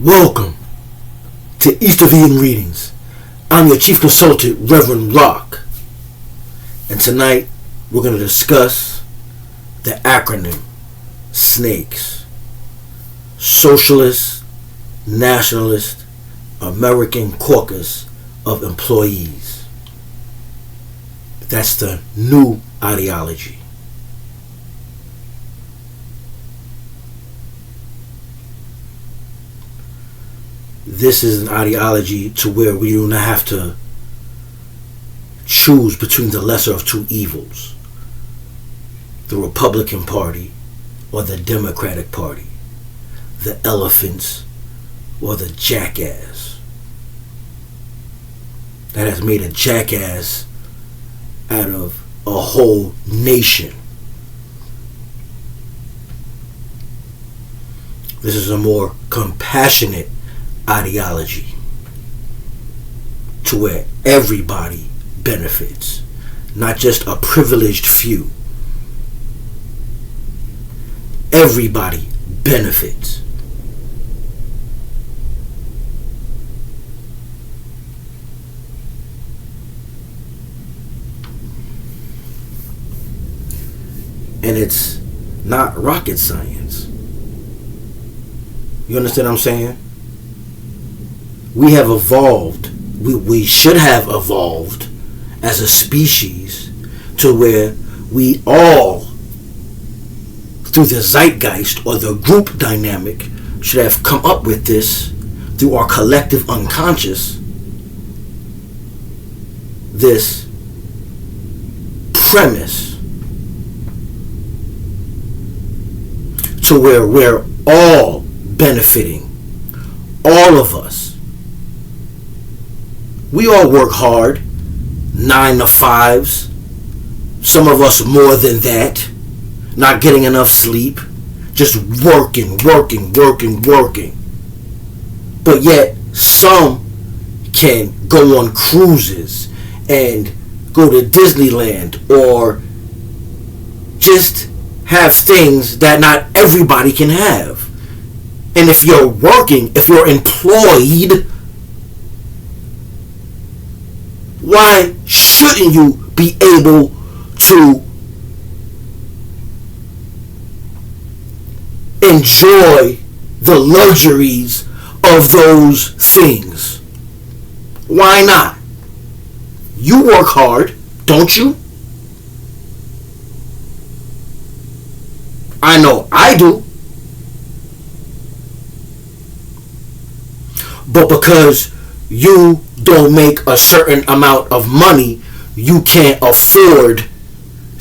Welcome to East of Eden Readings. I'm your chief consultant, Reverend Rock. And tonight we're going to discuss the acronym SNAKES. Socialist, Nationalist, American Caucus of Employees. That's the new ideology. This is an ideology to where we do not have to choose between the lesser of two evils, the Republican Party or the Democratic Party, the elephants or the jackass that has made a jackass out of a whole nation. This is a more compassionate ideology to where everybody benefits, not just a privileged few. Everybody benefits. And it's not rocket science. You understand what I'm saying? We have evolved, we should have evolved as a species to where we all, through the zeitgeist or the group dynamic, should have come up with this through our collective unconscious, this premise to where we're all benefiting, all of us. We all work hard, 9 to 5s, some of us more than that, not getting enough sleep, just working. But yet, some can go on cruises and go to Disneyland or just have things that not everybody can have. And if you're working, if you're employed, why shouldn't you be able to enjoy the luxuries of those things? Why not? You work hard, don't you? I know I do. But because you don't make a certain amount of money, you can't afford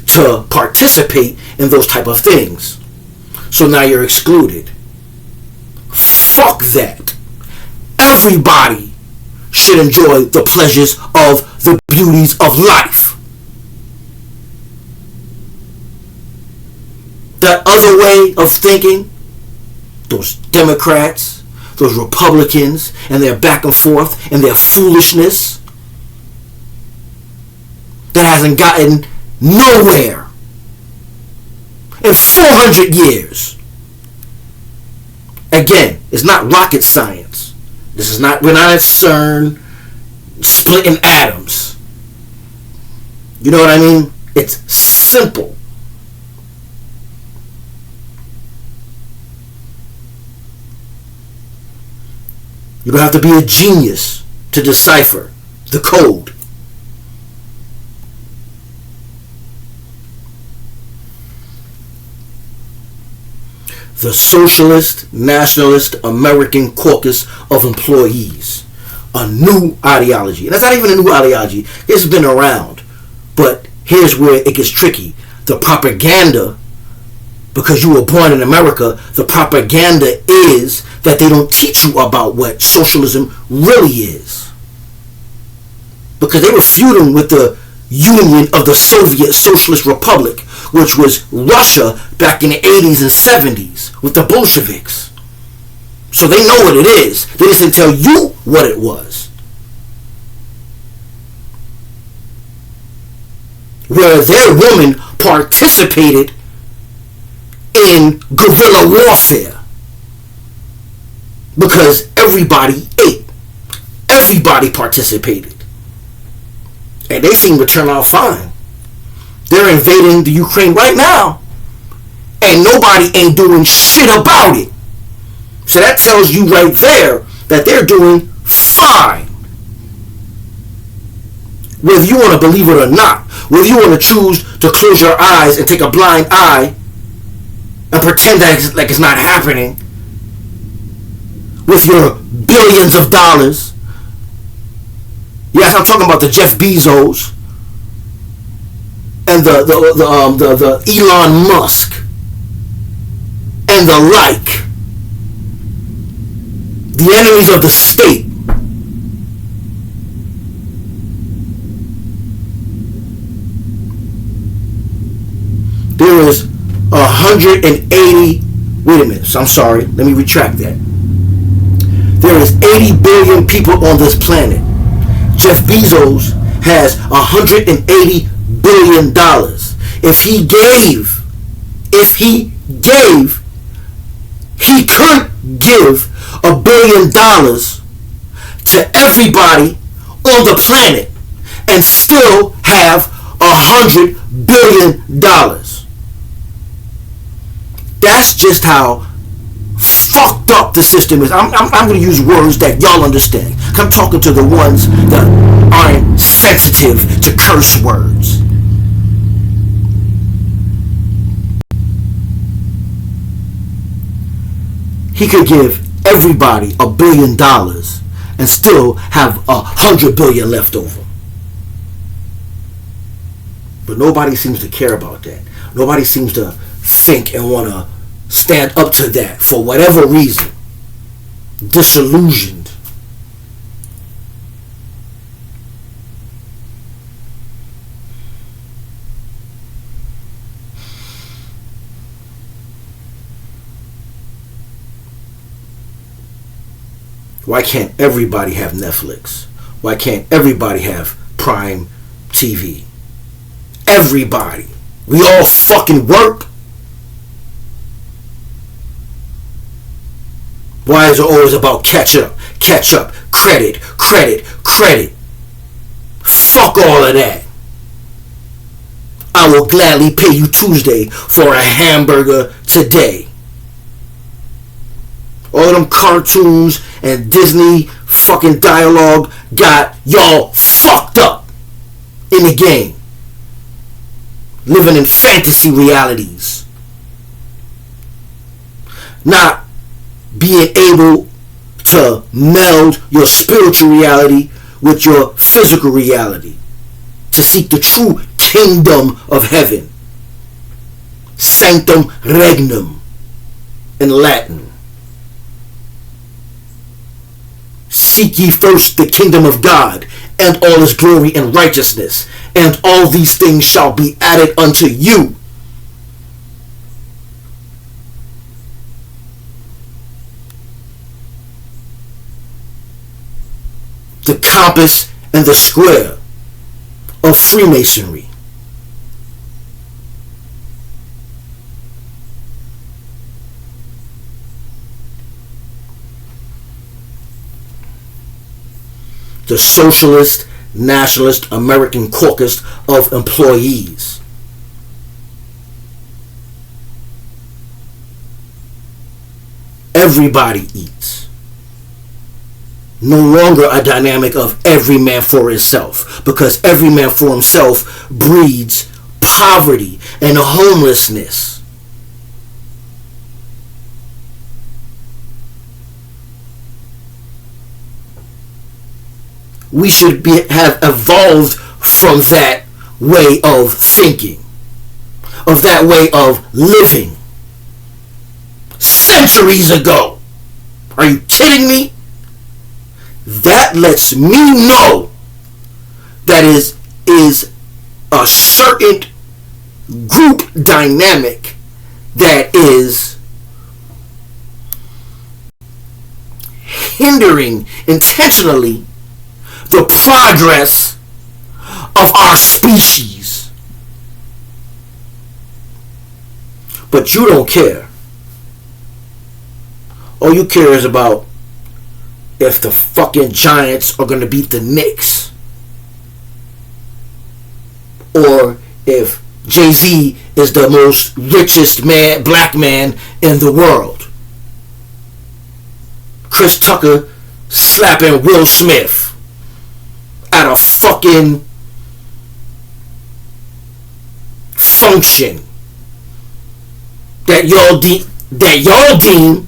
to participate in those type of things. So now you're excluded. Fuck that. Everybody should enjoy the pleasures of the beauties of life. That other way of thinking, those Democrats, those Republicans, and their back and forth and their foolishness that hasn't gotten nowhere in 400 years. Again, it's not rocket science. We're not at CERN splitting atoms. You know what I mean? It's simple. You don't have to be a genius to decipher the code. The Socialist, Nationalist, American Caucus of Employees. A new ideology. And that's not even a new ideology. It's been around. But here's where it gets tricky. The propaganda, because you were born in America, the propaganda is that they don't teach you about what socialism really is. Because they were feuding with the Union of the Soviet Socialist Republic, which was Russia back in the 80s and 70s with the Bolsheviks. So they know what it is. They just didn't tell you what it was. Where their women participated in guerrilla warfare. because everybody ate. Everybody participated. And they seem to turn out fine. They're invading the Ukraine right now, and nobody ain't doing shit about it. So that tells you right there that they're doing fine. Whether you want to believe it or not, whether you want to choose to close your eyes and take a blind eye and pretend that it's not happening with your billions of dollars. Yes, I'm talking about the Jeff Bezos and the Elon Musk and the like. The enemies of the state. There is 180, wait a minute, I'm sorry, let me retract that. There is 80 billion people on this planet. Jeff Bezos has $180 billion. If he could give $1 billion to everybody on the planet and still have $100 billion. That's just how fucked up the system is. I'm going to use words that y'all understand. I'm talking to the ones that aren't sensitive to curse words. He could give everybody $1 billion and still have $100 billion left over. But nobody seems to care about that. Nobody seems to think and want to stand up to that for whatever reason. Disillusioned. Why can't everybody have Netflix? Why can't everybody have Prime TV? Everybody. We all fucking work. Why is it always about catch up, credit? Fuck all of that. I will gladly pay you Tuesday for a hamburger today. All of them cartoons and Disney fucking dialogue got y'all fucked up in the game. Living in fantasy realities. Not being able to meld your spiritual reality with your physical reality. To seek the true kingdom of heaven. Sanctum regnum in Latin. Seek ye first the kingdom of God and all his glory and righteousness, and all these things shall be added unto you. The compass and the square of Freemasonry. The Socialist, Nationalist, American Caucus of Employees. Everybody eats. No longer a dynamic of every man for himself, because every man for himself breeds poverty and homelessness. We should have evolved from that way of thinking, of that way of living centuries ago. Are you kidding me? That lets me know that is a certain group dynamic that is hindering intentionally the progress of our species. But you don't care. All you care is about if the fucking Giants are going to beat the Knicks, or if Jay-Z is the most richest man, black man in the world. Chris Tucker slapping Will Smith at a fucking function that y'all deem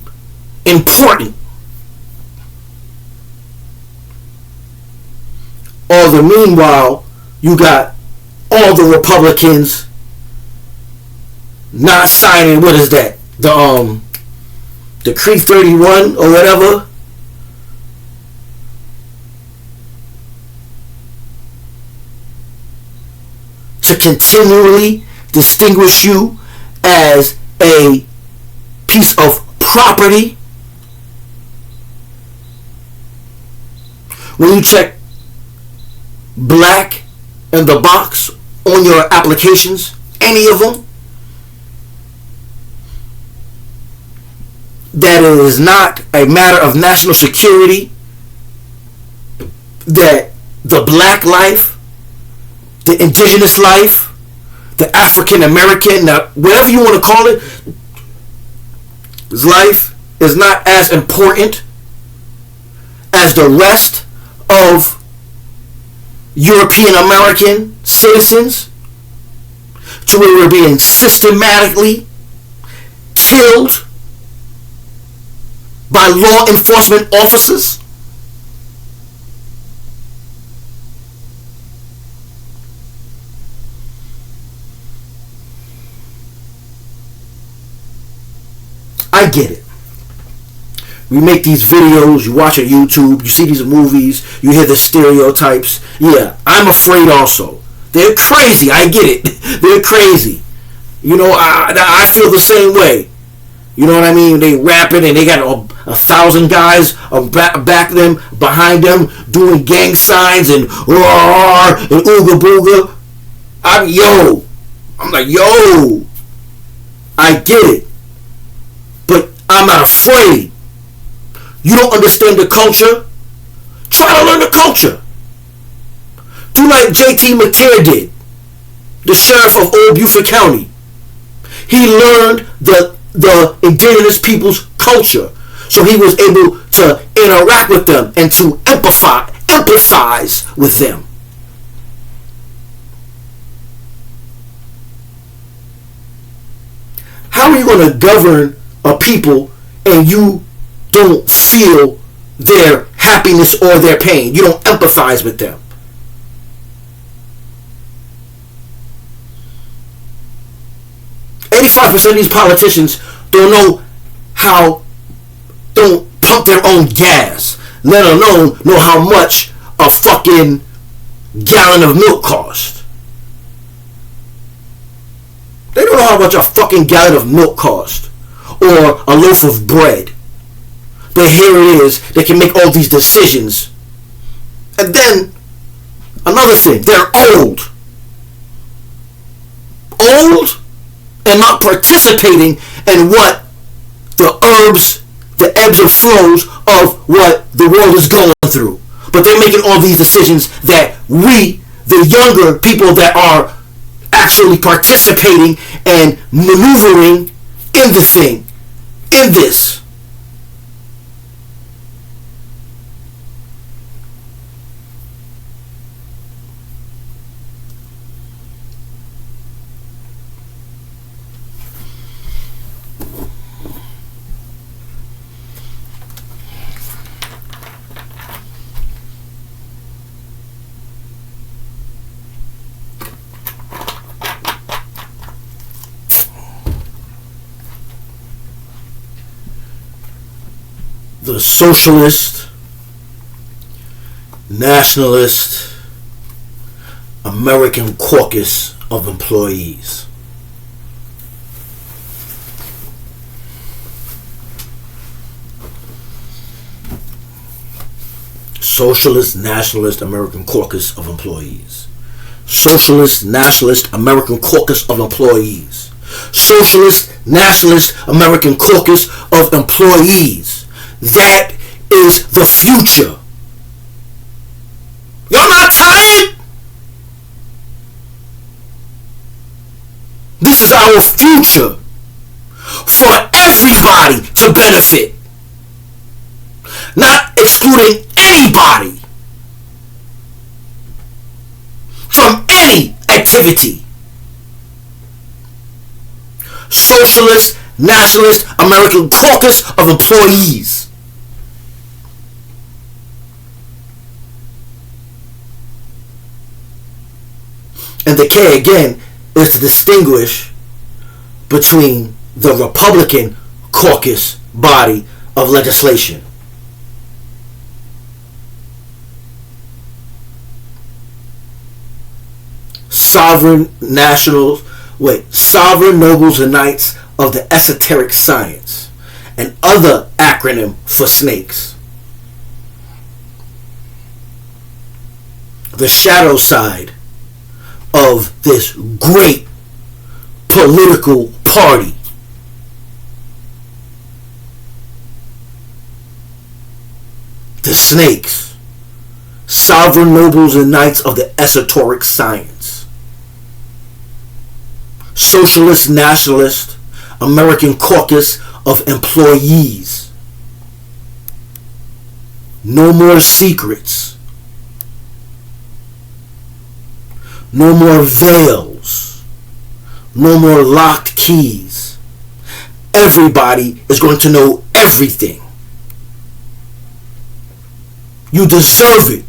important. Or the meanwhile, you got all the Republicans not signing, what is that? The Creed 31 or whatever. To continually distinguish you as a piece of property. When you check black in the box on your applications, any of them, that it is not a matter of national security, that the black life, the indigenous life, the African American, whatever you want to call it, his life is not as important as the rest of European American citizens, to where we're being systematically killed by law enforcement officers. I get it. We make these videos, you watch on YouTube, you see these movies, you hear the stereotypes. Yeah, I'm afraid also. They're crazy, I get it. They're crazy. You know, I feel the same way. You know what I mean? They rapping and they got 1,000 guys back them, behind them, doing gang signs and roar and ooga booga. I'm like, yo, I get it. But I'm not afraid. You don't understand the culture? Try to learn the culture. Do like J.T. Mateer did, the sheriff of Old Beaufort County. He learned the indigenous people's culture, so he was able to interact with them and to empathize with them. How are you going to govern a people and you don't feel their happiness or their pain? You don't empathize with them. %85 of these politicians don't pump their own gas, let alone know how much a fucking gallon of milk costs. They don't know how much a fucking gallon of milk costs, or a loaf of bread. But here it is, they can make all these decisions. And then, another thing, they're old. Old and not participating in what the ebbs and flows of what the world is going through. But they're making all these decisions that we, the younger people that are actually participating and maneuvering in the thing, in this. The Socialist, Nationalist, American Caucus of Employees. Socialist, Nationalist, American Caucus of Employees. Socialist, Nationalist, American Caucus of Employees. Socialist, Nationalist, American Caucus of Employees. That is the future. Y'all not tired? This is our future for everybody to benefit, not excluding anybody from any activity. Socialist, Nationalist, American Caucus of Employees. And the K again is to distinguish between the Republican caucus body of legislation. Sovereign nobles and knights of the esoteric science, and other acronym for snakes. The shadow side of this great political party. The snakes, sovereign nobles and knights of the esoteric science. Socialist, Nationalist, American Caucus of Employees. No more secrets. No more veils. No more locked keys. Everybody is going to know everything. You deserve it.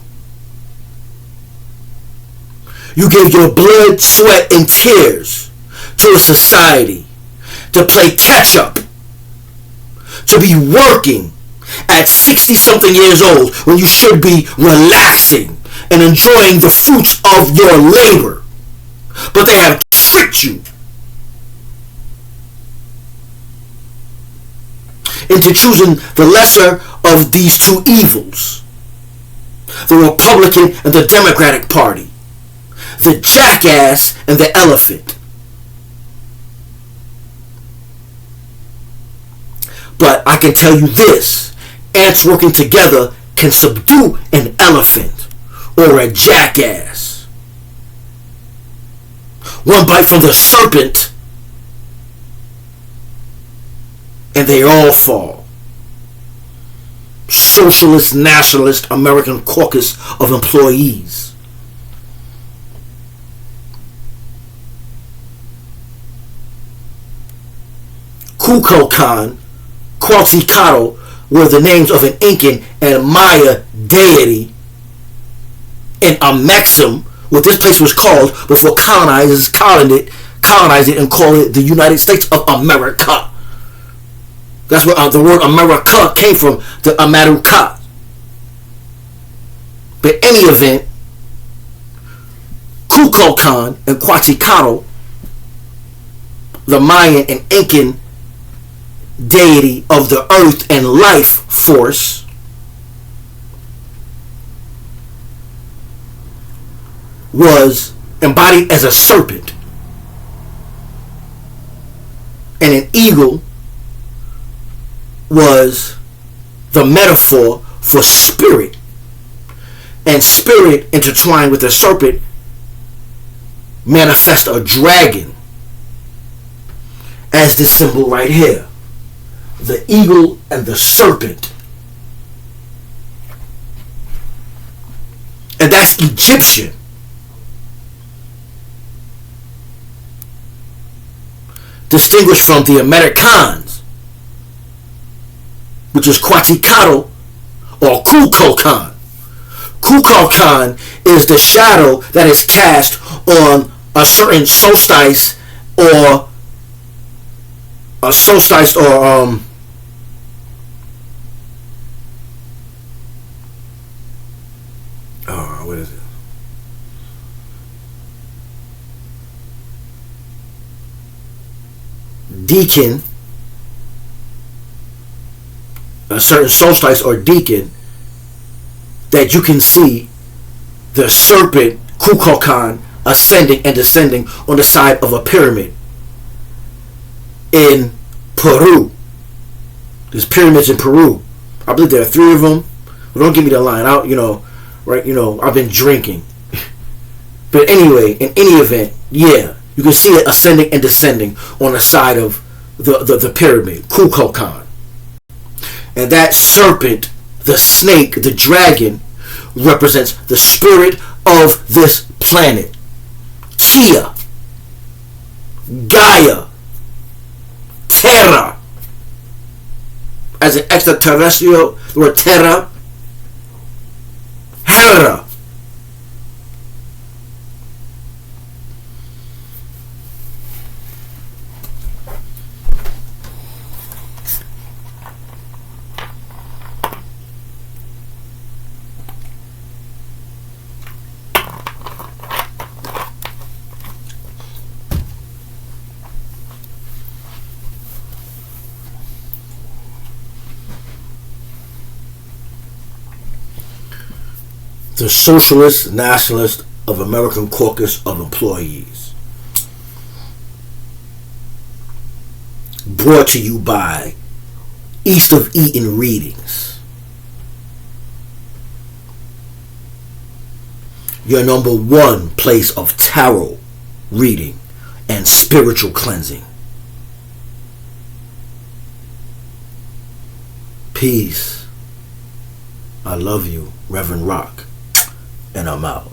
You gave your blood, sweat, and tears to a society to play catch up, to be working at 60-something years old when you should be relaxing and enjoying the fruits of your labor. But they have tricked you into choosing the lesser of these two evils, the Republican and the Democratic Party, the jackass and the elephant. But I can tell you this, ants working together can subdue an elephant or a jackass. One bite from the serpent and they all fall. Socialist, Nationalist, American Caucus of Employees. Kukulkan, Quetzalcoatl were the names of an Incan and Maya deity in Amexem, what this place was called before colonizers colonized it and called it the United States of America. That's where the word America came from, the Amaruka. But in any event, Kukulkan and Quetzalcoatl, the Mayan and Incan deity of the earth and life force, was embodied as a serpent, and an eagle was the metaphor for spirit, and spirit intertwined with the serpent manifest a dragon, as this symbol right here, the eagle and the serpent. And that's Egyptian. Distinguished from the Americans, which is Quetzalcoatl or Kukulkan. Kukulkan is the shadow that is cast on a certain solstice or what is it? Deacon, a certain solstice or deacon, that you can see the serpent Kukulkan ascending and descending on the side of a pyramid in Peru. There's pyramids in Peru I believe there are 3 of them. But don't give me the line out, right? I've been drinking. But anyway, in any event, yeah, you can see it ascending and descending on the side of the pyramid, Kukulkan. And that serpent, the snake, the dragon, represents the spirit of this planet. Tia, Gaia, Terra. As an extraterrestrial, the word Terra, Hera. The Socialist Nationalist of American Caucus of Employees. Brought to you by East of Eden Readings. Your #1 place of tarot reading and spiritual cleansing. Peace. I love you, Reverend Rock. And I'm out.